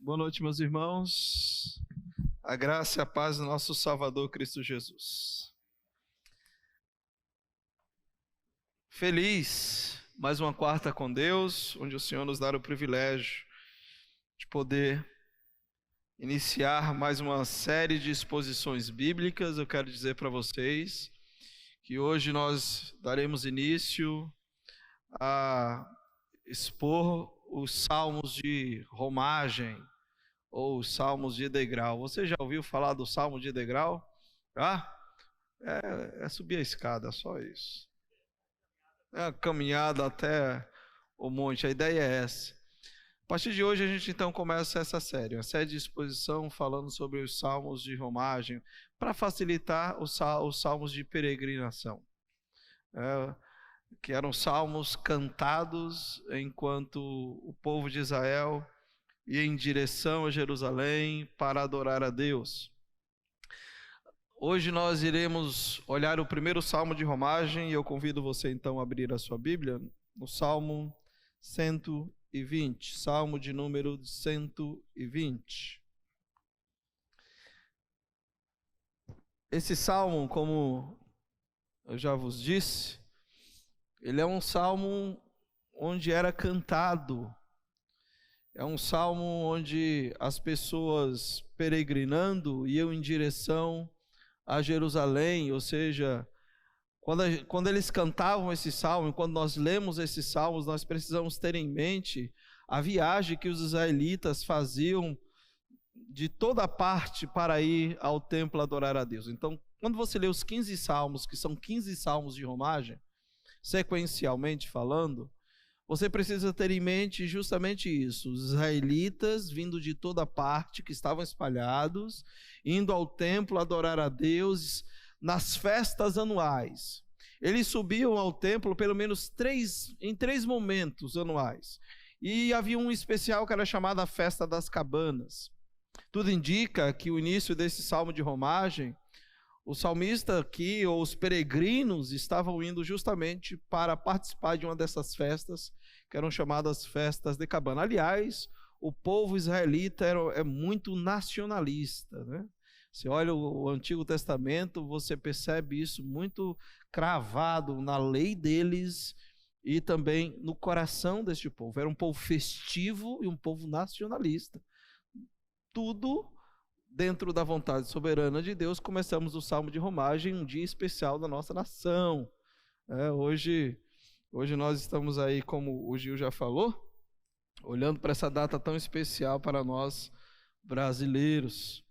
Boa noite, meus irmãos. A graça e a paz do nosso Salvador Cristo Jesus. Feliz, mais uma quarta com Deus, onde o Senhor nos dá o privilégio de poder iniciar mais uma série de exposições bíblicas. Eu quero dizer para vocês que hoje nós daremos início a expor os salmos de romagem, ou os salmos de degrau. Você já ouviu falar do salmo de degrau? É subir a escada, só isso. É a caminhada até o monte, a ideia é essa. A partir de hoje a gente então começa essa série, uma série de exposição falando sobre os salmos de romagem, para facilitar os salmos de peregrinação. Que eram salmos cantados enquanto o povo de Israel ia em direção a Jerusalém para adorar a Deus. Hoje nós iremos olhar o primeiro salmo de romagem e eu convido você então a abrir a sua Bíblia no Salmo 120, Salmo de número 120. Esse salmo, como eu já vos disse, ele é um salmo onde era cantado. É um salmo onde as pessoas peregrinando iam em direção a Jerusalém, ou seja, quando eles cantavam esse salmo, quando nós lemos esses salmos, nós precisamos ter em mente a viagem que os israelitas faziam de toda parte para ir ao templo adorar a Deus. Então, quando você lê os 15 salmos, que são 15 salmos de romagem, sequencialmente falando, você precisa ter em mente justamente isso, os israelitas vindo de toda parte, que estavam espalhados, indo ao templo adorar a Deus nas festas anuais. Eles subiam ao templo pelo menos em três momentos anuais. E havia um especial que era chamado a Festa das Cabanas. Tudo indica que o início desse salmo de romagem, o salmista aqui, ou os peregrinos, estavam indo justamente para participar de uma dessas festas, que eram chamadas festas de cabana. Aliás, o povo israelita é muito nacionalista, né? Você olha o Antigo Testamento, você percebe isso muito cravado na lei deles e também no coração deste povo. Era um povo festivo e um povo nacionalista. Tudo dentro da vontade soberana de Deus. Começamos o Salmo de Romagem, um dia especial da nossa nação. Hoje nós estamos aí, como o Gil já falou, olhando para essa data tão especial para nós brasileiros.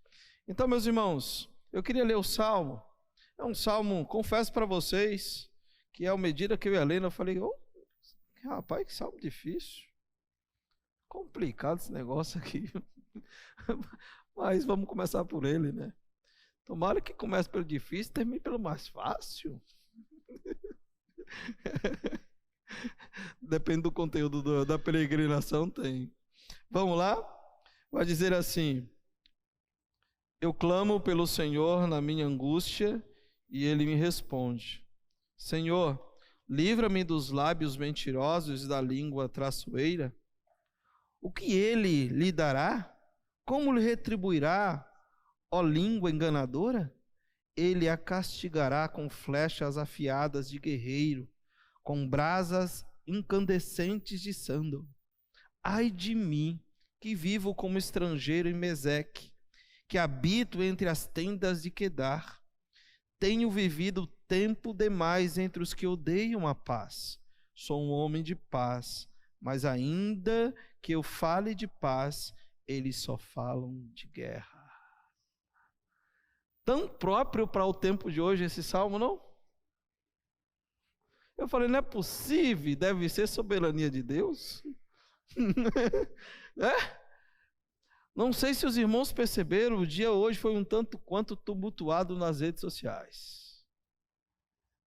Então, meus irmãos, eu queria ler o Salmo. É um Salmo, confesso para vocês, que à medida que eu ia lendo, eu falei, rapaz, que Salmo difícil. Complicado esse negócio aqui. Mas vamos começar por ele, né? Tomara que comece pelo difícil e termine pelo mais fácil. Depende do conteúdo da peregrinação, tem. Vamos lá? Vai dizer assim: eu clamo pelo Senhor na minha angústia e Ele me responde. Senhor, livra-me dos lábios mentirosos e da língua traiçoeira. O que Ele lhe dará? Como lhe retribuirá, ó língua enganadora? Ele a castigará com flechas afiadas de guerreiro, com brasas incandescentes de sândalo. Ai de mim, que vivo como estrangeiro em Meseque, que habito entre as tendas de Quedar. Tenho vivido tempo demais entre os que odeiam a paz. Sou um homem de paz, mas ainda que eu fale de paz, eles só falam de guerra. Tão próprio para o tempo de hoje esse salmo, não? Eu falei, não é possível, deve ser soberania de Deus. Não sei se os irmãos perceberam, o dia hoje foi um tanto quanto tumultuado nas redes sociais.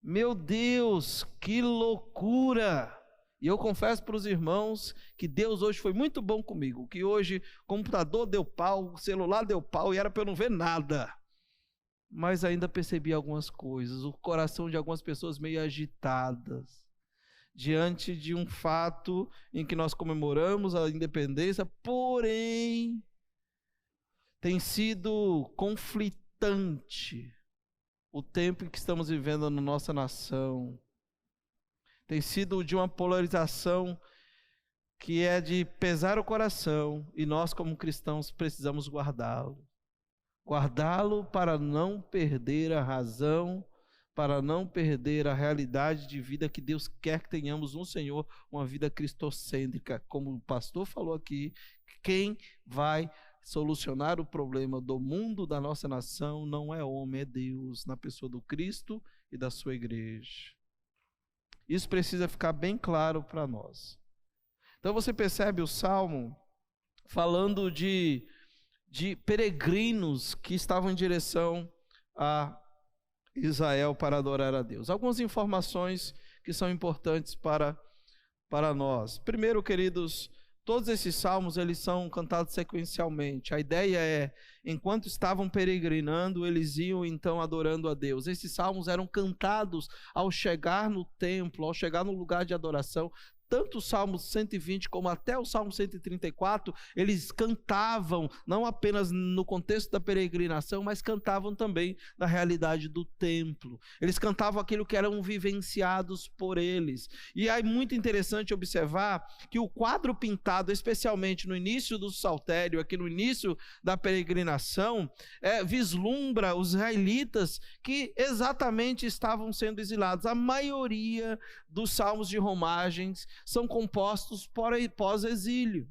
Meu Deus, que loucura! E eu confesso para os irmãos que Deus hoje foi muito bom comigo, que hoje o computador deu pau, o celular deu pau e era para eu não ver nada. Mas ainda percebi algumas coisas, o coração de algumas pessoas meio agitadas, diante de um fato em que nós comemoramos a independência, porém Tem sido conflitante o tempo em que estamos vivendo na nossa nação. Tem sido de uma polarização que é de pesar o coração, e nós como cristãos precisamos guardá-lo. Guardá-lo para não perder a razão, para não perder a realidade de vida que Deus quer que tenhamos no Senhor, uma vida cristocêntrica. Como o pastor falou aqui, quem vai solucionar o problema do mundo, da nossa nação, não é homem, é Deus, na pessoa do Cristo e da sua igreja. Isso precisa ficar bem claro para nós. Então você percebe o Salmo falando de peregrinos que estavam em direção a Israel para adorar a Deus. Algumas informações que são importantes para nós. Primeiro, queridos, todos esses salmos eles são cantados sequencialmente. A ideia é, enquanto estavam peregrinando, eles iam então adorando a Deus. Esses salmos eram cantados ao chegar no templo, ao chegar no lugar de adoração. Tanto o Salmo 120 como até o Salmo 134, eles cantavam, não apenas no contexto da peregrinação, mas cantavam também na realidade do templo. Eles cantavam aquilo que eram vivenciados por eles. E é muito interessante observar que o quadro pintado, especialmente no início do saltério, aqui no início da peregrinação, vislumbra os israelitas que exatamente estavam sendo exilados. A maioria dos salmos de romagens são compostos pós-exílio.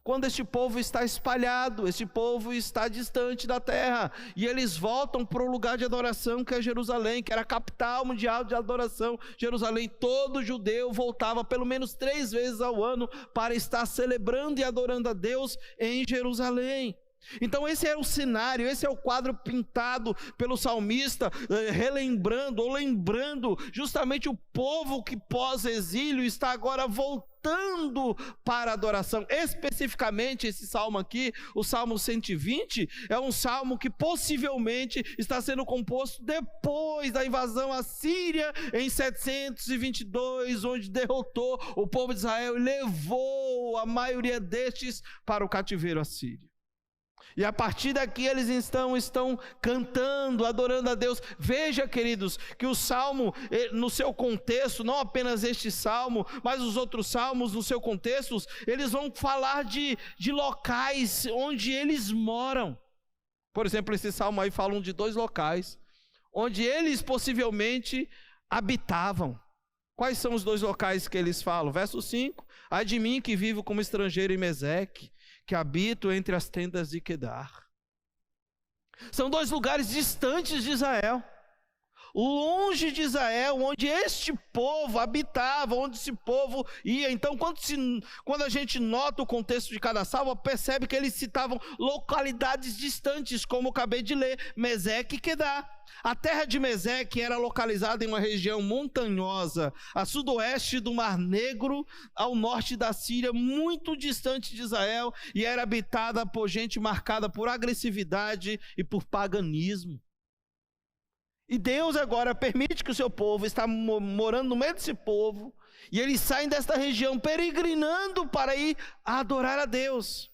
Quando este povo está espalhado, este povo está distante da terra, e eles voltam para o lugar de adoração que é Jerusalém, que era a capital mundial de adoração. Jerusalém, todo judeu voltava pelo menos 3 vezes ao ano para estar celebrando e adorando a Deus em Jerusalém. Então esse é o cenário, esse é o quadro pintado pelo salmista, relembrando ou lembrando justamente o povo que pós-exílio está agora voltando para a adoração. Especificamente esse salmo aqui, o Salmo 120, é um salmo que possivelmente está sendo composto depois da invasão assíria em 722, onde derrotou o povo de Israel e levou a maioria destes para o cativeiro assírio. E a partir daqui eles estão cantando, adorando a Deus. Veja, queridos, que o salmo, no seu contexto, não apenas este salmo, mas os outros salmos, no seu contexto, eles vão falar de locais onde eles moram. Por exemplo, esse salmo aí falam de 2 locais, onde eles possivelmente habitavam. Quais são os 2 locais que eles falam? Verso 5, ai de mim que vivo como estrangeiro em Meseque, que habito entre as tendas de Quedar. São 2 lugares distantes de Israel, longe de Israel, onde este povo habitava, onde esse povo ia. Então, quando a gente nota o contexto de cada salmo, percebe que eles citavam localidades distantes, como eu acabei de ler, Meseque e Quedar. A terra de Meseque era localizada em uma região montanhosa, a sudoeste do Mar Negro, ao norte da Síria, muito distante de Israel, e era habitada por gente marcada por agressividade e por paganismo. E Deus agora permite que o seu povo está morando no meio desse povo, e eles saem desta região peregrinando para ir adorar a Deus.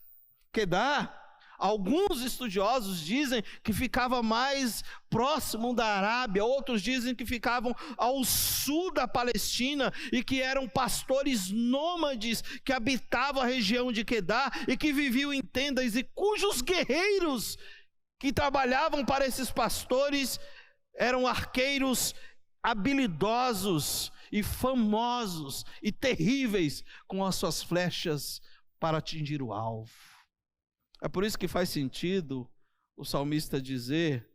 Quedar, alguns estudiosos dizem que ficava mais próximo da Arábia, outros dizem que ficavam ao sul da Palestina e que eram pastores nômades que habitavam a região de Quedar e que viviam em tendas, e cujos guerreiros que trabalhavam para esses pastores eram arqueiros habilidosos e famosos e terríveis com as suas flechas para atingir o alvo. É por isso que faz sentido o salmista dizer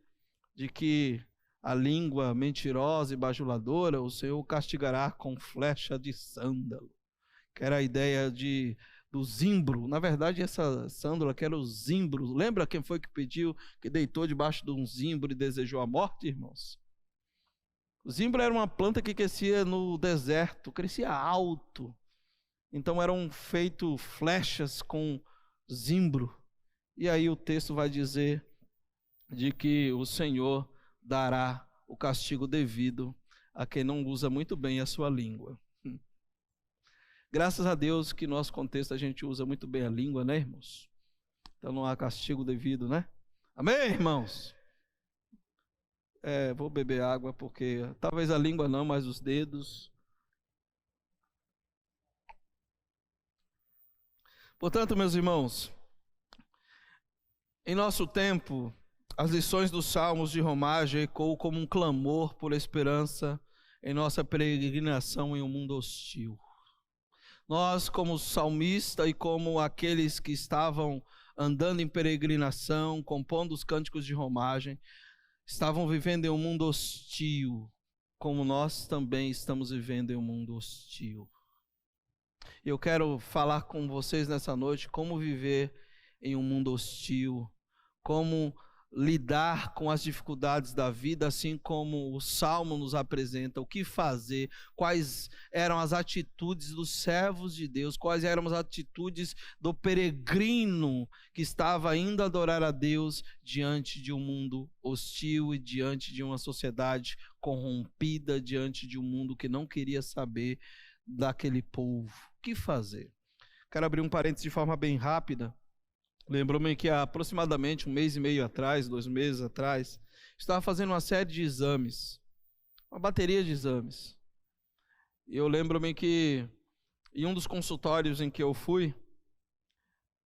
de que a língua mentirosa e bajuladora o Senhor castigará com flecha de sândalo, que era a ideia do zimbro. Na verdade, essa sândala que era o zimbro. Lembra quem foi que pediu, que deitou debaixo de um zimbro e desejou a morte, irmãos? O zimbro era uma planta que crescia no deserto, crescia alto. Então eram feitas flechas com zimbro. E aí o texto vai dizer de que o Senhor dará o castigo devido a quem não usa muito bem a sua língua. Graças a Deus que no nosso contexto a gente usa muito bem a língua, né, irmãos? Então não há castigo devido, né? Amém, irmãos? Vou beber água, porque talvez a língua não, mas os dedos. Portanto, meus irmãos, em nosso tempo, as lições dos Salmos de romagem ecoam como um clamor por esperança em nossa peregrinação em um mundo hostil. Nós, como salmista e como aqueles que estavam andando em peregrinação, compondo os cânticos de romagem, estavam vivendo em um mundo hostil, como nós também estamos vivendo em um mundo hostil. Eu quero falar com vocês nessa noite como viver em um mundo hostil, como lidar com as dificuldades da vida, assim como o Salmo nos apresenta, o que fazer, quais eram as atitudes dos servos de Deus, quais eram as atitudes do peregrino que estava indo adorar a Deus diante de um mundo hostil e diante de uma sociedade corrompida, diante de um mundo que não queria saber daquele povo. O que fazer? Quero abrir um parênteses de forma bem rápida. Lembrou-me que há aproximadamente 1 mês e meio atrás, 2 meses atrás, estava fazendo uma série de exames, uma bateria de exames. E eu lembro-me que em um dos consultórios em que eu fui,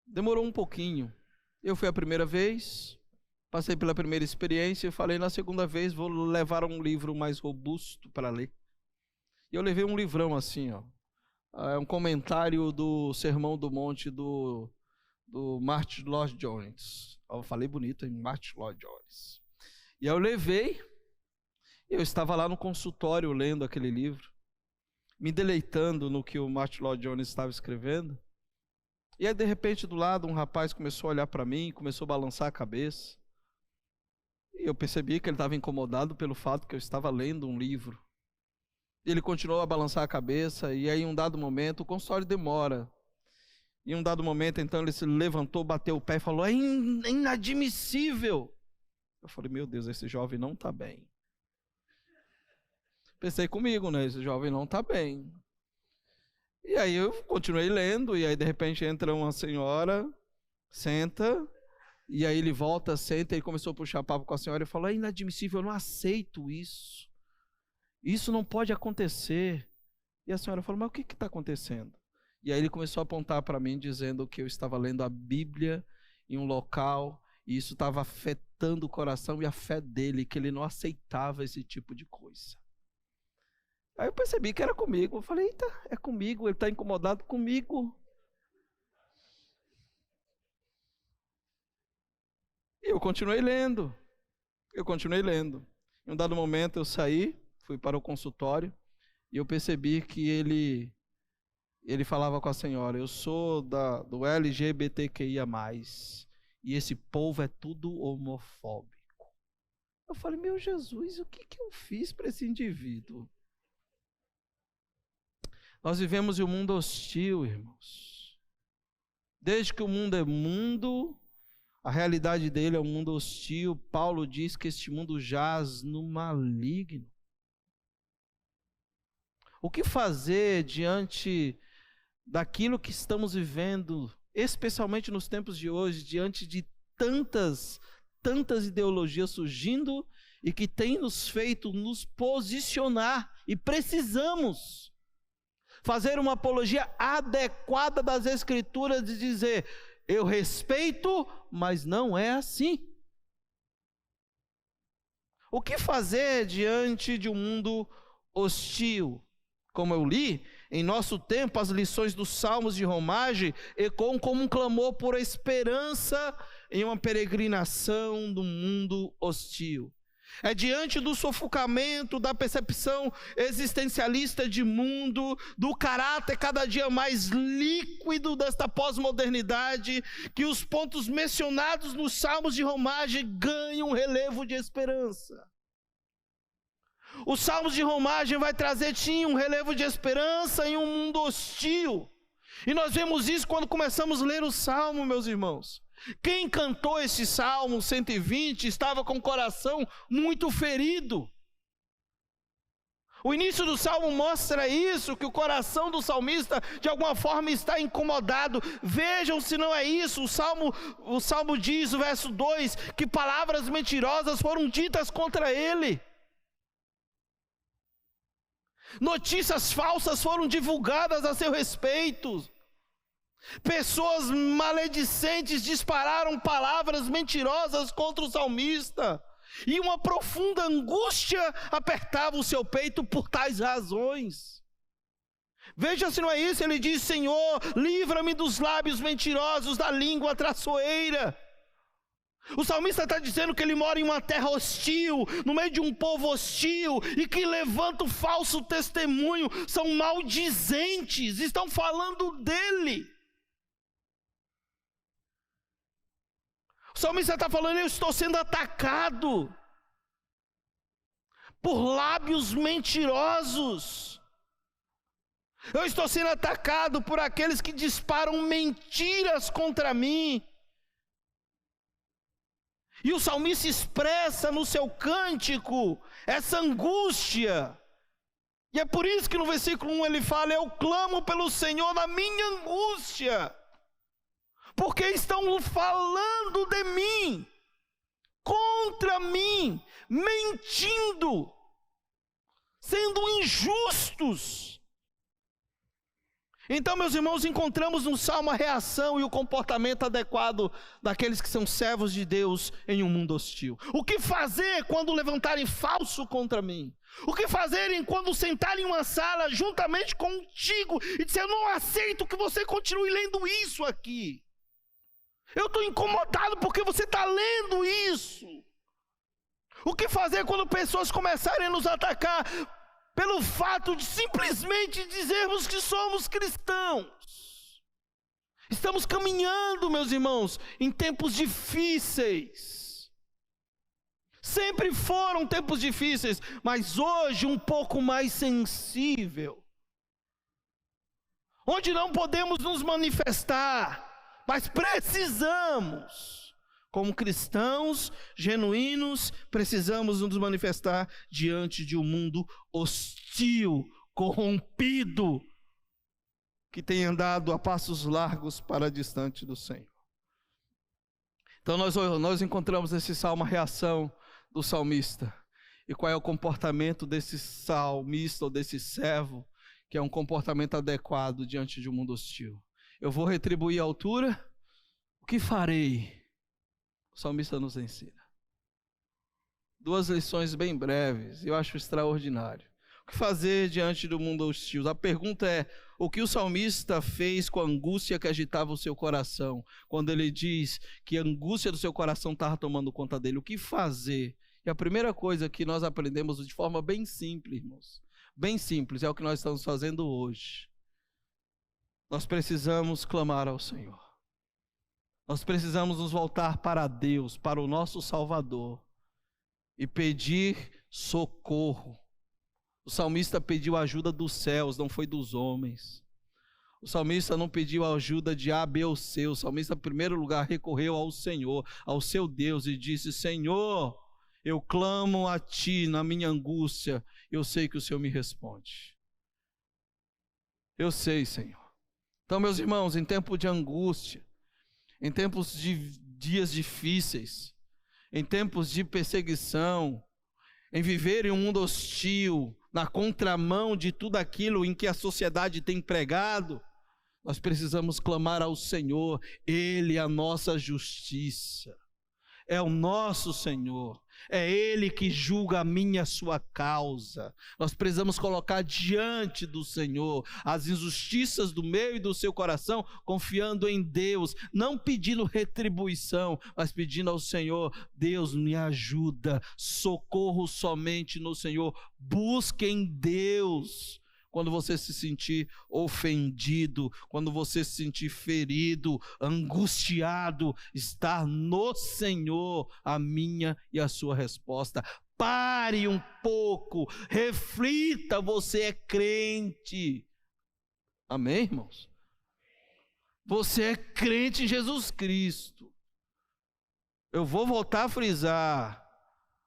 demorou um pouquinho. Eu fui a primeira vez, passei pela primeira experiência e falei, na segunda vez vou levar um livro mais robusto para ler. E eu levei um livrão assim, ó. É um comentário do Sermão do Monte do Martyn Lloyd-Jones. Eu falei bonito, hein? Martyn Lloyd-Jones. E eu levei, eu estava lá no consultório lendo aquele livro, me deleitando no que o Martyn Lloyd-Jones estava escrevendo. E aí, de repente, do lado, um rapaz começou a olhar para mim, começou a balançar a cabeça. E eu percebi que ele estava incomodado pelo fato que eu estava lendo um livro. Ele continuou a balançar a cabeça, e aí, em um dado momento, o consultório demora. Em um dado momento, então, ele se levantou, bateu o pé e falou, é inadmissível. Eu falei, meu Deus, esse jovem não está bem. Pensei comigo, né? Esse jovem não está bem. E aí eu continuei lendo, e aí de repente entra uma senhora, senta, e aí ele volta, senta, e começou a puxar papo com a senhora e falou, é inadmissível, eu não aceito isso. Isso não pode acontecer. E a senhora falou, mas o que está acontecendo? E aí ele começou a apontar para mim, dizendo que eu estava lendo a Bíblia em um local, e isso estava afetando o coração e a fé dele, que ele não aceitava esse tipo de coisa. Aí eu percebi que era comigo. Eu falei, eita, é comigo, ele está incomodado comigo. E eu continuei lendo. Em um dado momento eu saí, fui para o consultório, e eu percebi que ele falava com a senhora, eu sou do LGBTQIA+, e esse povo é tudo homofóbico. Eu falei, meu Jesus, o que eu fiz para esse indivíduo? Nós vivemos em um mundo hostil, irmãos. Desde que o mundo é mundo, a realidade dele é um mundo hostil. Paulo diz que este mundo jaz no maligno. O que fazer diante daquilo que estamos vivendo, especialmente nos tempos de hoje, diante de tantas ideologias surgindo e que tem nos feito nos posicionar, e precisamos fazer uma apologia adequada das Escrituras, de dizer, eu respeito, mas não é assim. O que fazer diante de um mundo hostil? Como eu li, em nosso tempo, as lições dos Salmos de romagem ecoam como um clamor por esperança em uma peregrinação do mundo hostil. É diante do sufocamento, da percepção existencialista de mundo, do caráter cada dia mais líquido desta pós-modernidade, que os pontos mencionados nos Salmos de romagem ganham um relevo de esperança. Os Salmos de romagem vai trazer, sim, um relevo de esperança em um mundo hostil. E nós vemos isso quando começamos a ler o Salmo, meus irmãos. Quem cantou esse Salmo 120 estava com o coração muito ferido. O início do salmo mostra isso, que o coração do salmista de alguma forma está incomodado. Vejam se não é isso. O salmo diz, o verso 2, que palavras mentirosas foram ditas contra ele. Notícias falsas foram divulgadas a seu respeito. Pessoas maledicentes dispararam palavras mentirosas contra o salmista. E uma profunda angústia apertava o seu peito por tais razões. Veja se não é isso, ele diz: Senhor, livra-me dos lábios mentirosos, da língua traiçoeira. O salmista está dizendo que ele mora em uma terra hostil, no meio de um povo hostil, e que levanta o falso testemunho, são maldizentes, estão falando dele. O salmista está falando: eu estou sendo atacado por lábios mentirosos. Eu estou sendo atacado por aqueles que disparam mentiras contra mim. E o salmista expressa no seu cântico essa angústia. E é por isso que no versículo 1 ele fala: eu clamo pelo Senhor na minha angústia. Porque estão falando de mim, contra mim, mentindo, sendo injustos. Então, meus irmãos, encontramos no salmo a reação e o comportamento adequado daqueles que são servos de Deus em um mundo hostil. O que fazer quando levantarem falso contra mim? O que fazerem quando sentarem em uma sala juntamente contigo e dizer: eu não aceito que você continue lendo isso aqui. Eu estou incomodado porque você está lendo isso. O que fazer quando pessoas começarem a nos atacar pelo fato de simplesmente dizermos que somos cristãos? Estamos caminhando, meus irmãos, em tempos difíceis. Sempre foram tempos difíceis, mas hoje um pouco mais sensível. Onde não podemos nos manifestar, mas precisamos, como cristãos genuínos, precisamos nos manifestar diante de um mundo hostil, corrompido, que tem andado a passos largos para distante do Senhor. Então nós encontramos nesse salmo a reação do salmista. E qual é o comportamento desse salmista ou desse servo, que é um comportamento adequado diante de um mundo hostil? Eu vou retribuir a altura? O que farei? O salmista nos ensina. 2 lições bem breves, eu acho extraordinário. O que fazer diante do mundo hostil? A pergunta é: o que o salmista fez com a angústia que agitava o seu coração? Quando ele diz que a angústia do seu coração estava tomando conta dele, o que fazer? E a primeira coisa que nós aprendemos de forma bem simples, irmãos, bem simples, é o que nós estamos fazendo hoje. Nós precisamos clamar ao Senhor. Nós precisamos nos voltar para Deus, para o nosso Salvador, e pedir socorro. O salmista pediu a ajuda dos céus, não foi dos homens. O salmista não pediu a ajuda de A, B ou C. O salmista, em primeiro lugar, recorreu ao Senhor, ao seu Deus, e disse: Senhor, eu clamo a Ti na minha angústia, eu sei que o Senhor me responde. Eu sei, Senhor. Então, meus irmãos, em tempo de angústia, em tempos de dias difíceis, em tempos de perseguição, em viver em um mundo hostil, na contramão de tudo aquilo em que a sociedade tem pregado, nós precisamos clamar ao Senhor. Ele é a nossa justiça, é o nosso Senhor, é Ele que julga a minha e a sua causa. Nós precisamos colocar diante do Senhor as injustiças do meu e do seu coração, confiando em Deus, não pedindo retribuição, mas pedindo ao Senhor: Deus, me ajuda, socorro somente no Senhor. Busque em Deus. Quando você se sentir ofendido, quando você se sentir ferido, angustiado, está no Senhor a minha e a sua resposta. Pare um pouco, reflita, você é crente. Amém, irmãos? Você é crente em Jesus Cristo. Eu vou voltar a frisar: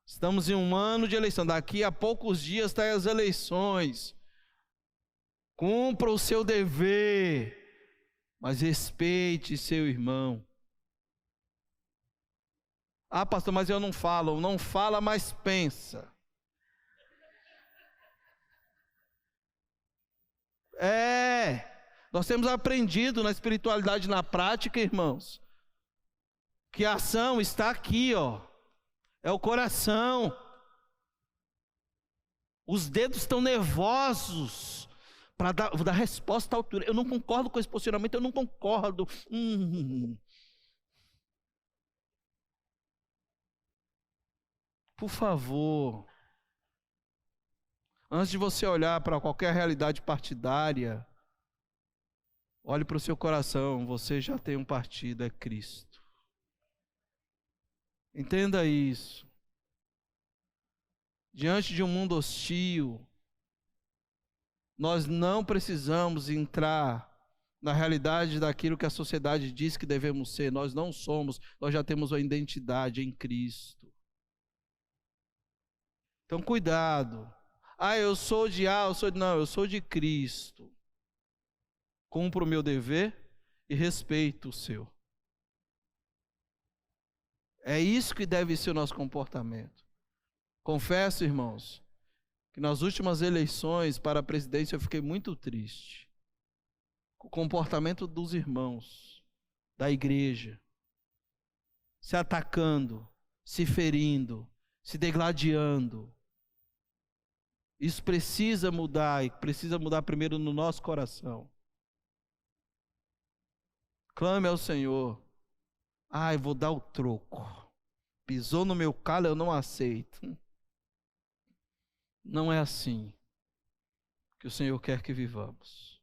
Estamos em um ano de eleição. Daqui a poucos dias tem as eleições. Cumpra o seu dever, mas respeite seu irmão. Ah, pastor, mas eu não falo. Não fala, mas pensa. Nós temos aprendido na espiritualidade, na prática, irmãos, que a ação está aqui, é o coração. Os dedos estão nervosos para dar resposta à altura. Eu não concordo com esse posicionamento, eu não concordo. Por favor, antes de você olhar para qualquer realidade partidária, olhe para o seu coração. Você já tem um partido, é Cristo. Entenda isso. Diante de um mundo hostil, nós não precisamos entrar na realidade daquilo que a sociedade diz que devemos ser. Nós não somos, nós já temos uma identidade em Cristo. Então cuidado. Eu sou de não, eu sou de Cristo. Cumpro o meu dever e respeito o seu. É isso que deve ser o nosso comportamento. Confesso, irmãos, que nas últimas eleições para a presidência eu fiquei muito triste com o comportamento dos irmãos da igreja, se atacando, se ferindo, se degladiando. Isso precisa mudar, e precisa mudar primeiro no nosso coração. Clame ao Senhor. Eu vou dar o troco. Pisou no meu calo, eu não aceito. Não é assim que o Senhor quer que vivamos.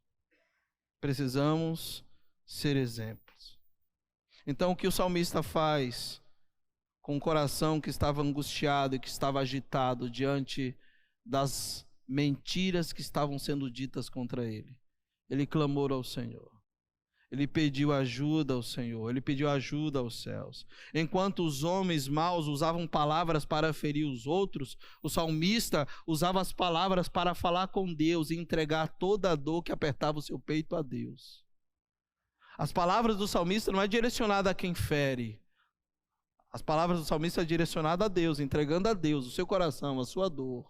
Precisamos ser exemplos. Então, o que o salmista faz com o coração que estava angustiado e que estava agitado diante das mentiras que estavam sendo ditas contra ele? Ele clamou ao Senhor. Ele pediu ajuda ao Senhor, ele pediu ajuda aos céus. Enquanto os homens maus usavam palavras para ferir os outros, o salmista usava as palavras para falar com Deus e entregar toda a dor que apertava o seu peito a Deus. As palavras do salmista não é direcionada a quem fere. As palavras do salmista é direcionada a Deus, entregando a Deus o seu coração, a sua dor.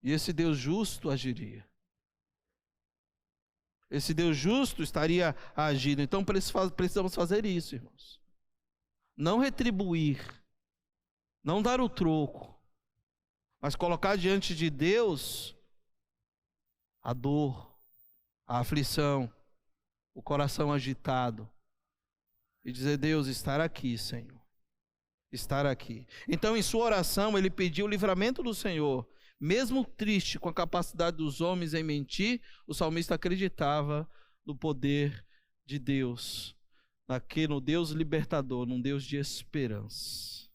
E esse Deus justo agiria. Esse Deus justo estaria agindo. Então precisamos fazer isso, irmãos. Não retribuir, não dar o troco, mas colocar diante de Deus a dor, a aflição, o coração agitado. E dizer: Deus, estar aqui, Senhor. Estar aqui. Então, em sua oração, ele pediu o livramento do Senhor. Mesmo triste com a capacidade dos homens em mentir, o salmista acreditava no poder de Deus, no Deus libertador, num Deus de esperança.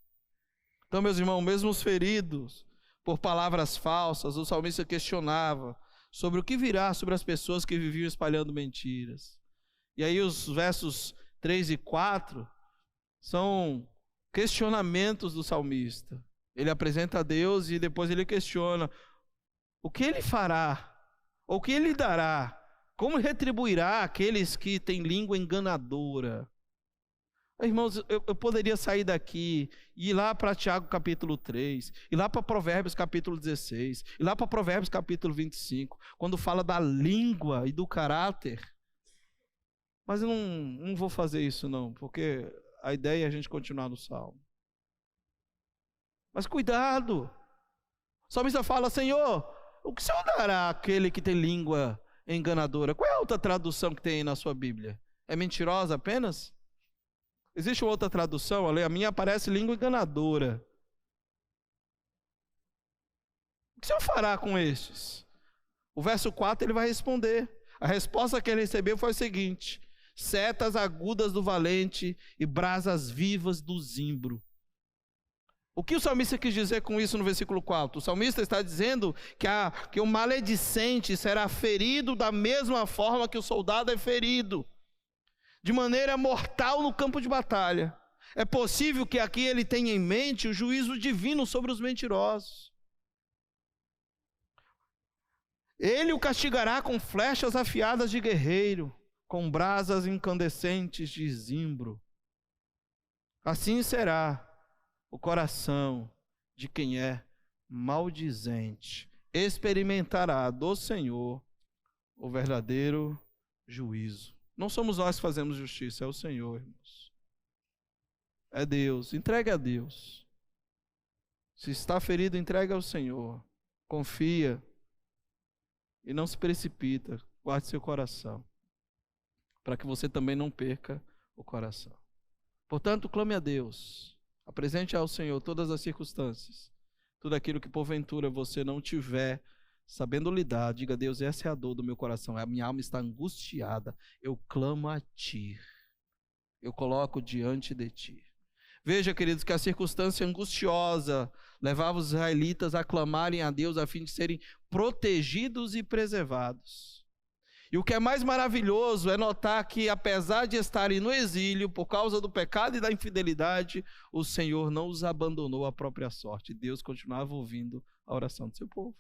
Então, meus irmãos, mesmo os feridos por palavras falsas, o salmista questionava sobre o que virá sobre as pessoas que viviam espalhando mentiras. E aí os versos 3 e 4 são questionamentos do salmista. Ele apresenta a Deus e depois ele questiona o que ele fará, ou o que ele dará, como retribuirá aqueles que têm língua enganadora. Irmãos, eu poderia sair daqui e ir lá para Tiago capítulo 3, ir lá para Provérbios capítulo 16, ir lá para Provérbios capítulo 25, quando fala da língua e do caráter. Mas eu não vou fazer isso não, porque a ideia é a gente continuar no Salmo. Mas cuidado, o salmista fala: Senhor, o que o Senhor dará àquele que tem língua enganadora? Qual é a outra tradução que tem aí na sua Bíblia? É mentirosa apenas? Existe outra tradução? A minha aparece língua enganadora. O que o Senhor fará com estes? O verso 4 ele vai responder. A resposta que ele recebeu foi a seguinte: setas agudas do valente e brasas vivas do zimbro. O que o salmista quis dizer com isso no versículo 4? O salmista está dizendo que o maledicente será ferido da mesma forma que o soldado é ferido, de maneira mortal no campo de batalha. É possível que aqui ele tenha em mente o juízo divino sobre os mentirosos. Ele o castigará com flechas afiadas de guerreiro, com brasas incandescentes de zimbro. Assim será o coração de quem é maldizente. Experimentará do Senhor o verdadeiro juízo. Não somos nós que fazemos justiça, é o Senhor, irmãos. É Deus. Entregue a Deus. Se está ferido, entregue ao Senhor. Confia. E não se precipita. Guarde seu coração, para que você também não perca o coração. Portanto, clame a Deus. Apresente ao Senhor todas as circunstâncias. Tudo aquilo que porventura você não tiver sabendo lidar. Diga a Deus, essa é a dor do meu coração. A minha alma está angustiada. Eu clamo a Ti. Eu coloco diante de Ti. Veja, queridos, que a circunstância angustiosa levava os israelitas a clamarem a Deus a fim de serem protegidos e preservados. E o que é mais maravilhoso é notar que, apesar de estarem no exílio, por causa do pecado e da infidelidade, o Senhor não os abandonou à própria sorte. Deus continuava ouvindo a oração do seu povo.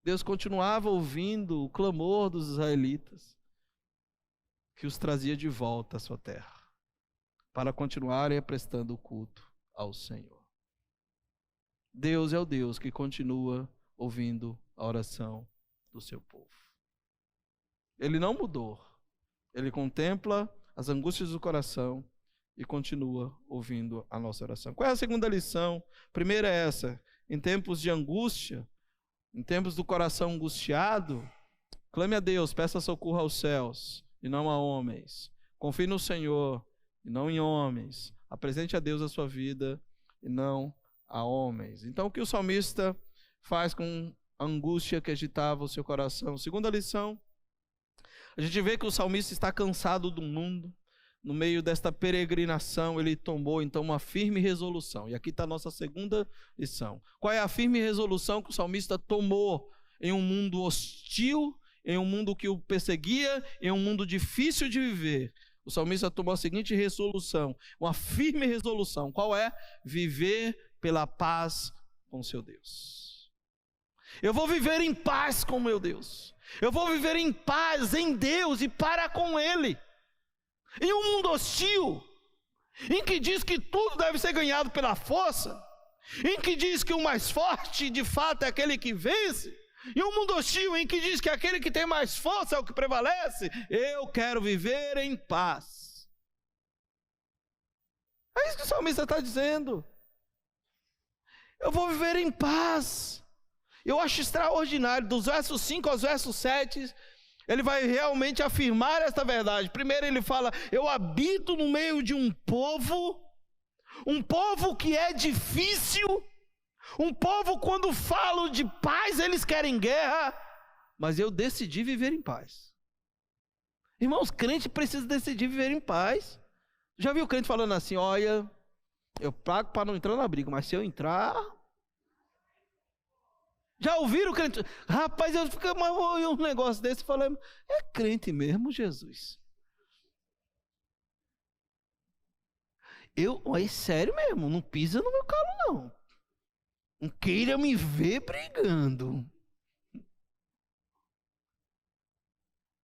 Deus continuava ouvindo o clamor dos israelitas, que os trazia de volta à sua terra, para continuarem prestando culto ao Senhor. Deus é o Deus que continua ouvindo a oração do seu povo. Ele não mudou. Ele contempla as angústias do coração e continua ouvindo a nossa oração. Qual é a segunda lição? Primeira é essa: em tempos de angústia, em tempos do coração angustiado, clame a Deus, peça socorro aos céus e não a homens. Confie no Senhor e não em homens. Apresente a Deus a sua vida e não a homens. Então, o que o salmista faz com a angústia que agitava o seu coração? Segunda lição, a gente vê que o salmista está cansado do mundo. No meio desta peregrinação, ele tomou então uma firme resolução. E aqui está a nossa segunda lição. Qual é a firme resolução que o salmista tomou em um mundo hostil, em um mundo que o perseguia, em um mundo difícil de viver? O salmista tomou a seguinte resolução, uma firme resolução. Qual é? Viver pela paz com seu Deus. Eu vou viver em paz com meu Deus. Eu vou viver em paz em Deus e para com Ele. Em um mundo hostil, em que diz que tudo deve ser ganhado pela força, em que diz que o mais forte de fato é aquele que vence, em um mundo hostil em que diz que aquele que tem mais força é o que prevalece, eu quero viver em paz. É isso que o salmista está dizendo. Eu vou viver em paz. Eu acho extraordinário, dos versos 5 aos versos 7, ele vai realmente afirmar esta verdade. Primeiro ele fala, eu habito no meio de um povo que é difícil, um povo quando falo de paz, eles querem guerra, mas eu decidi viver em paz. Irmãos, crente precisa decidir viver em paz. Já viu o crente falando assim, olha, eu pago para não entrar na briga, mas se eu entrar... Já ouviram o crente? Rapaz, eu fico um negócio desse falando, é crente mesmo, Jesus? É sério mesmo, não pisa no meu calo não. Não queira me ver brigando.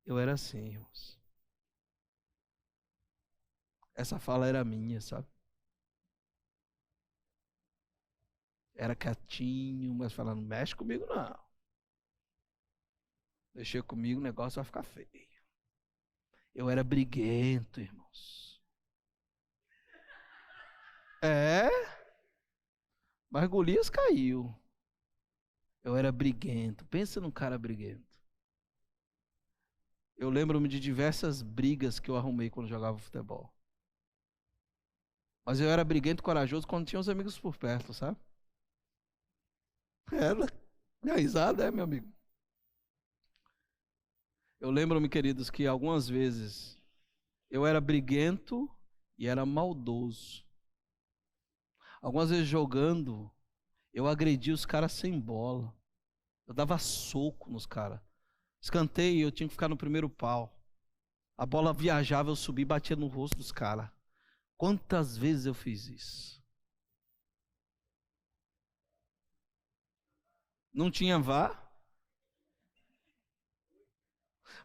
Eu era assim, irmãos. Essa fala era minha, sabe? Era quietinho, mas falando, não mexe comigo não. Mexer comigo, o negócio vai ficar feio. Eu era briguento, irmãos. Mas Golias caiu. Eu era briguento. Pensa num cara briguento. Eu lembro-me de diversas brigas que eu arrumei quando jogava futebol. Mas eu era briguento e corajoso quando tinha os amigos por perto, sabe? Minha risada, meu amigo. Eu lembro-me, queridos, que algumas vezes eu era briguento e era maldoso. Algumas vezes jogando, eu agredia os caras sem bola. Eu dava soco nos caras. Escanteio, eu tinha que ficar no primeiro pau. A bola viajava, eu subia e batia no rosto dos caras. Quantas vezes eu fiz isso? Não tinha VAR?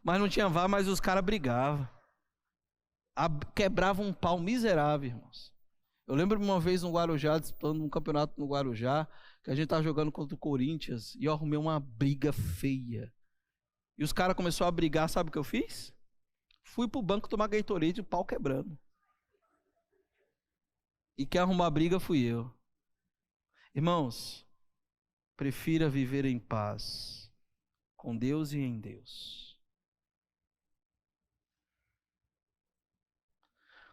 Mas não tinha VAR, mas os caras brigavam. Quebravam um pau miserável, irmãos. Eu lembro uma vez no Guarujá, disputando um campeonato no Guarujá, que a gente estava jogando contra o Corinthians, e eu arrumei uma briga feia. E os caras começaram a brigar, sabe o que eu fiz? Fui pro banco tomar Gatorade, o pau quebrando. E quem arrumou a briga fui eu. Irmãos, prefira viver em paz, com Deus e em Deus.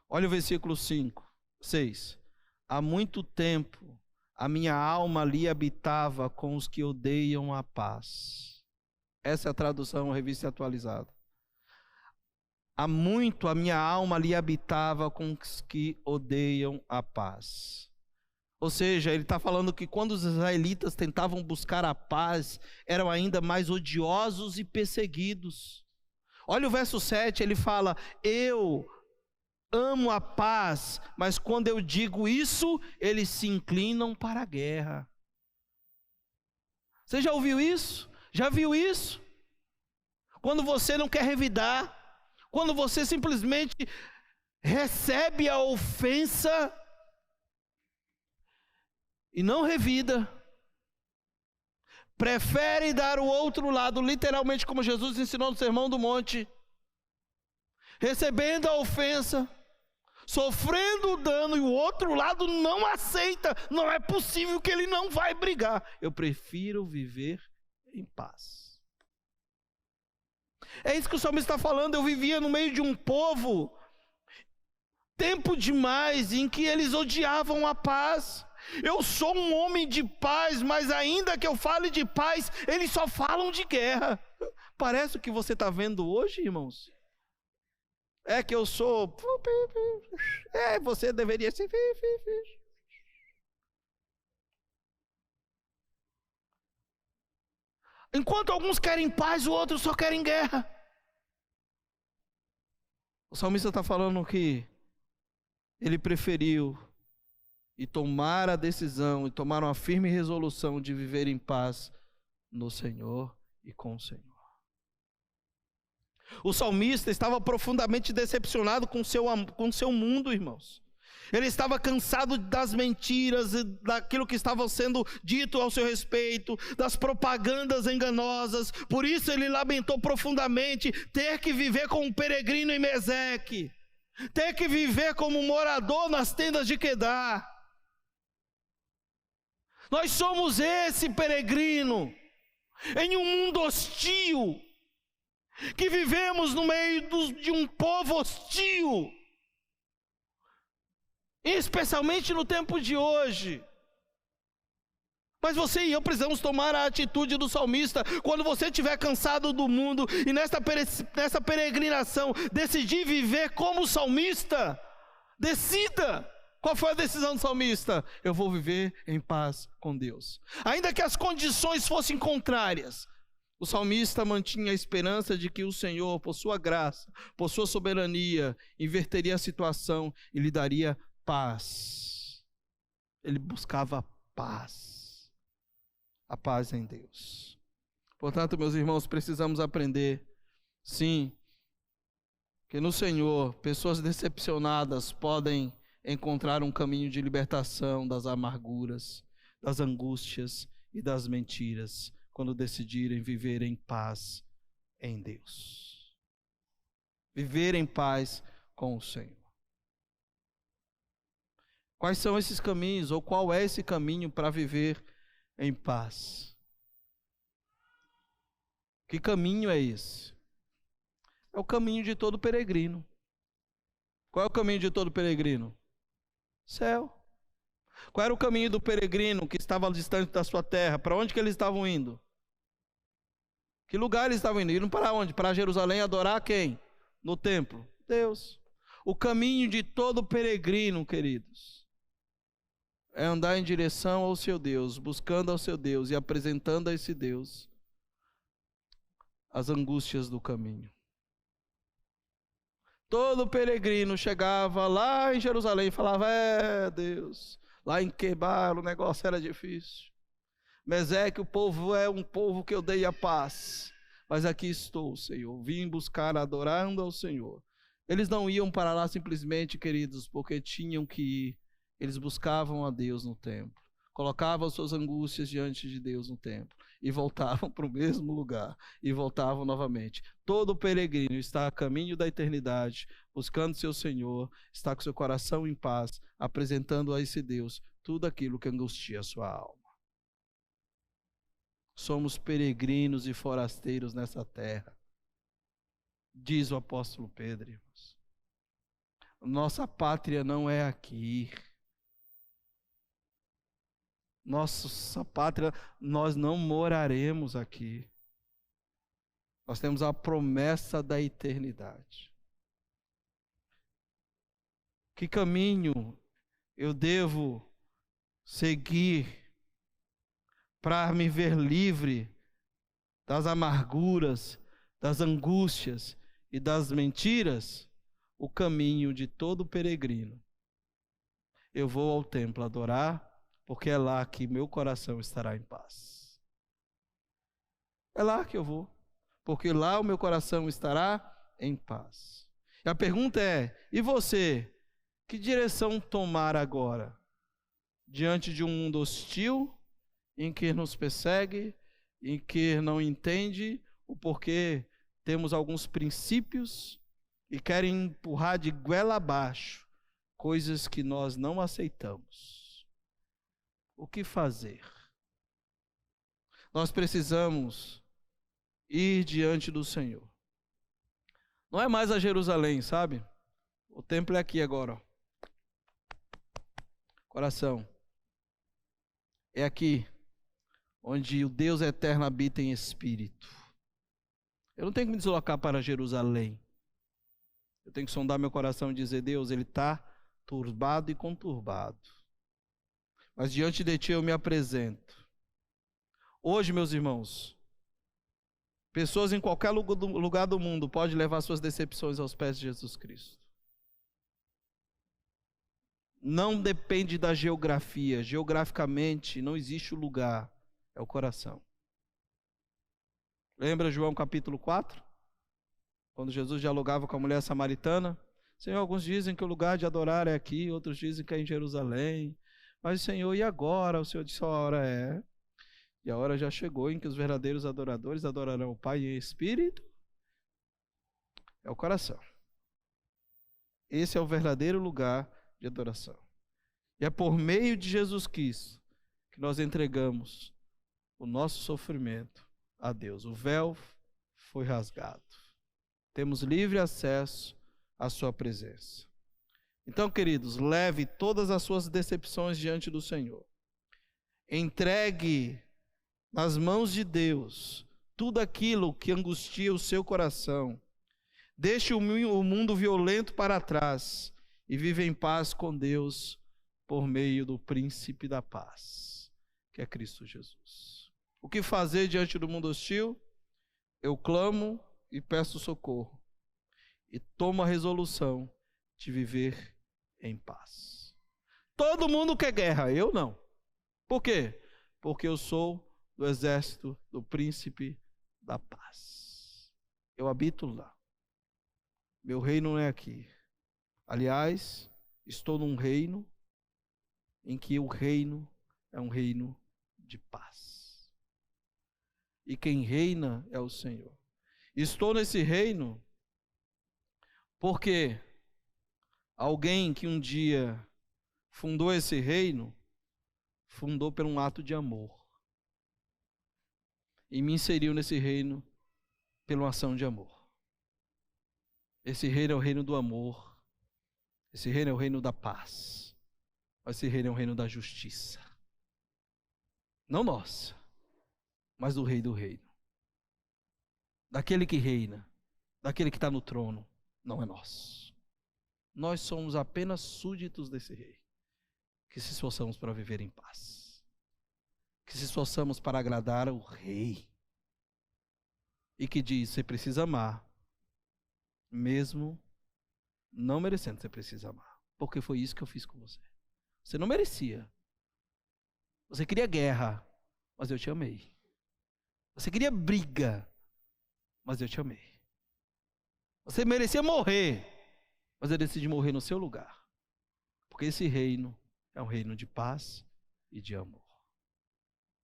Olha o versículo 6. Há muito tempo a minha alma ali habitava com os que odeiam a paz. Essa é a tradução, revista atualizada. Há muito a minha alma ali habitava com os que odeiam a paz. Ou seja, ele está falando que quando os israelitas tentavam buscar a paz, eram ainda mais odiosos e perseguidos. Olha o verso 7, ele fala: eu amo a paz, mas quando eu digo isso, eles se inclinam para a guerra. Você já ouviu isso? Já viu isso? Quando você não quer revidar, quando você simplesmente recebe a ofensa e não revida, prefere dar o outro lado, literalmente como Jesus ensinou no Sermão do Monte, recebendo a ofensa, sofrendo o dano, e o outro lado não aceita. Não é possível que ele não vai brigar. Eu prefiro viver em paz. É isso que o salmista está falando. Eu vivia no meio de um povo, tempo demais, em que eles odiavam a paz. Eu sou um homem de paz, mas ainda que eu fale de paz, eles só falam de guerra. Parece o que você está vendo hoje, irmãos. É que eu sou... você deveria ser... Enquanto alguns querem paz, os outros só querem guerra. O salmista está falando que ele preferiu e tomar a decisão, e tomar uma firme resolução de viver em paz no Senhor e com o Senhor. O salmista estava profundamente decepcionado com seu mundo, irmãos. Ele estava cansado das mentiras, daquilo que estava sendo dito ao seu respeito, das propagandas enganosas. Por isso ele lamentou profundamente ter que viver como um peregrino em Meseque, ter que viver como um morador nas tendas de Quedar. Nós somos esse peregrino em um mundo hostil, que vivemos no meio de um povo hostil, especialmente no tempo de hoje. Mas você e eu precisamos tomar a atitude do salmista. Quando você estiver cansado do mundo e nessa peregrinação decidir viver como salmista, decida. Qual foi a decisão do salmista? Eu vou viver em paz com Deus, ainda que as condições fossem contrárias. O salmista mantinha a esperança de que o Senhor, por sua graça, por sua soberania, inverteria a situação e lhe daria paz. Ele buscava paz, a paz em Deus. Portanto, meus irmãos, precisamos aprender, sim, que no Senhor, pessoas decepcionadas podem encontrar um caminho de libertação das amarguras, das angústias e das mentiras, quando decidirem viver em paz em Deus. Viver em paz com o Senhor. Quais são esses caminhos, ou qual é esse caminho para viver em paz? Que caminho é esse? É o caminho de todo peregrino. Qual é o caminho de todo peregrino? Céu. Qual era o caminho do peregrino que estava distante da sua terra? Para onde que eles estavam indo? Que lugar eles estavam indo? Indo para onde? Para Jerusalém adorar quem? No templo? Deus. O caminho de todo peregrino, queridos, é andar em direção ao seu Deus, buscando ao seu Deus e apresentando a esse Deus as angústias do caminho. Todo peregrino chegava lá em Jerusalém e falava: Deus, lá em Quebar o negócio era difícil. Mas é que o povo é um povo que eu dei a paz. Mas aqui estou, Senhor. Vim buscar adorando ao Senhor. Eles não iam para lá simplesmente, queridos, porque tinham que ir. Eles buscavam a Deus no templo. Colocavam suas angústias diante de Deus no templo. E voltavam para o mesmo lugar. E voltavam novamente. Todo peregrino está a caminho da eternidade, buscando seu Senhor, está com seu coração em paz, apresentando a esse Deus tudo aquilo que angustia a sua alma. Somos peregrinos e forasteiros nessa terra, diz o apóstolo Pedro. Irmãos. Nossa pátria não é aqui. Nossa pátria, nós não moraremos aqui. Nós temos a promessa da eternidade. Que caminho eu devo seguir para me ver livre das amarguras, das angústias e das mentiras? O caminho de todo peregrino. Eu vou ao templo adorar, porque é lá que meu coração estará em paz. É lá que eu vou, porque lá o meu coração estará em paz. E a pergunta é: e você? Que direção tomar agora? Diante de um mundo hostil, em que nos persegue, em que não entende o porquê temos alguns princípios e querem empurrar de goela abaixo coisas que nós não aceitamos. O que fazer? Nós precisamos ir diante do Senhor. Não é mais a Jerusalém, sabe? O templo é aqui agora. Ó. Coração. É aqui onde o Deus eterno habita em espírito. Eu não tenho que me deslocar para Jerusalém. Eu tenho que sondar meu coração e dizer: Deus, ele está turbado e conturbado. Mas diante de ti eu me apresento. Hoje, meus irmãos, pessoas em qualquer lugar do mundo podem levar suas decepções aos pés de Jesus Cristo. Não depende da geografia. Geograficamente não existe o lugar. É o coração. Lembra João capítulo 4? Quando Jesus dialogava com a mulher samaritana? Senhor, alguns dizem que o lugar de adorar é aqui, outros dizem que é em Jerusalém. Mas Senhor, e agora? O Senhor disse: a hora é. E a hora já chegou em que os verdadeiros adoradores adorarão o Pai em espírito. É o coração. Esse é o verdadeiro lugar de adoração. E é por meio de Jesus Cristo que nós entregamos o nosso sofrimento a Deus. O véu foi rasgado. Temos livre acesso à sua presença. Então, queridos, leve todas as suas decepções diante do Senhor. Entregue nas mãos de Deus tudo aquilo que angustia o seu coração. Deixe o mundo violento para trás e vive em paz com Deus por meio do príncipe da paz, que é Cristo Jesus. O que fazer diante do mundo hostil? Eu clamo e peço socorro e tomo a resolução de viver em paz. Todo mundo quer guerra, eu não. Por quê? Porque eu sou do exército do príncipe da paz. Eu habito lá. Meu reino não é aqui. Aliás, estou num reino em que o reino é um reino de paz. E quem reina é o Senhor. Estou nesse reino porque alguém que um dia fundou esse reino, fundou por um ato de amor. E me inseriu nesse reino pela uma ação de amor. Esse reino é o reino do amor. Esse reino é o reino da paz. Esse reino é o reino da justiça. Não nossa, mas do rei do reino. Daquele que reina, daquele que está no trono, não é nosso. Nós somos apenas súditos desse rei, que se esforçamos para viver em paz, que se esforçamos para agradar o rei, e que diz: você precisa amar, mesmo Não merecendo, você precisa amar. Porque foi isso que eu fiz com você. Você não merecia. Você queria guerra, mas eu te amei. Você queria briga, mas eu te amei. Você merecia morrer, mas eu decidi morrer no seu lugar. Porque esse reino é um reino de paz e de amor.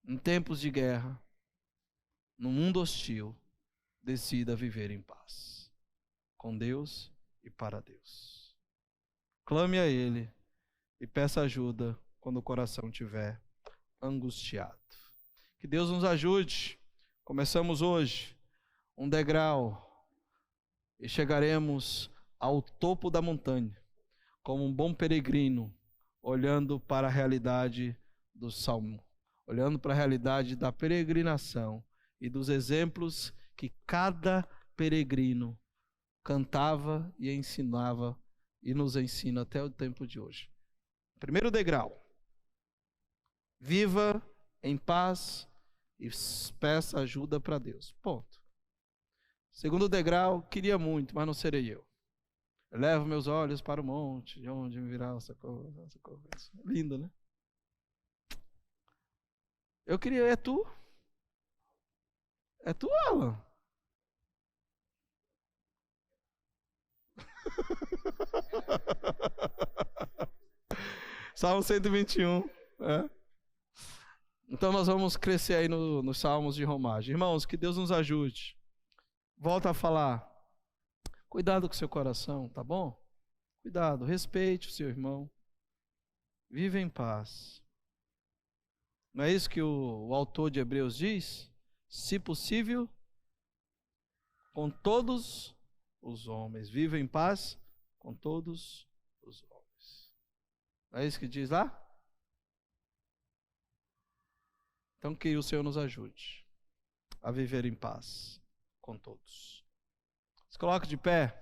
Em tempos de guerra, no mundo hostil, decida viver em paz. Com Deus e para Deus. Clame a Ele e peça ajuda quando o coração estiver angustiado. Que Deus nos ajude. Começamos hoje um degrau e chegaremos ao topo da montanha, como um bom peregrino, olhando para a realidade do Salmo, olhando para a realidade da peregrinação e dos exemplos que cada peregrino cantava e ensinava e nos ensina até o tempo de hoje. Primeiro degrau: viva em paz e peça ajuda para Deus. Ponto. Segundo degrau: queria muito, mas não serei eu. Levo meus olhos para o monte, de onde me virá essa coisa. Lindo, né? Eu queria, é tu? É tu, Alan? Salmo 121. É. Então nós vamos crescer aí nos salmos de romagem. Irmãos, que Deus nos ajude. Volta a falar. Cuidado com o seu coração, tá bom? Cuidado, respeite o seu irmão. Viva em paz. Não é isso que o autor de Hebreus diz? Se possível, com todos os homens. Viva em paz com todos os homens. Não é isso que diz lá? Então que o Senhor nos ajude a viver em paz com todos. Se coloque de pé.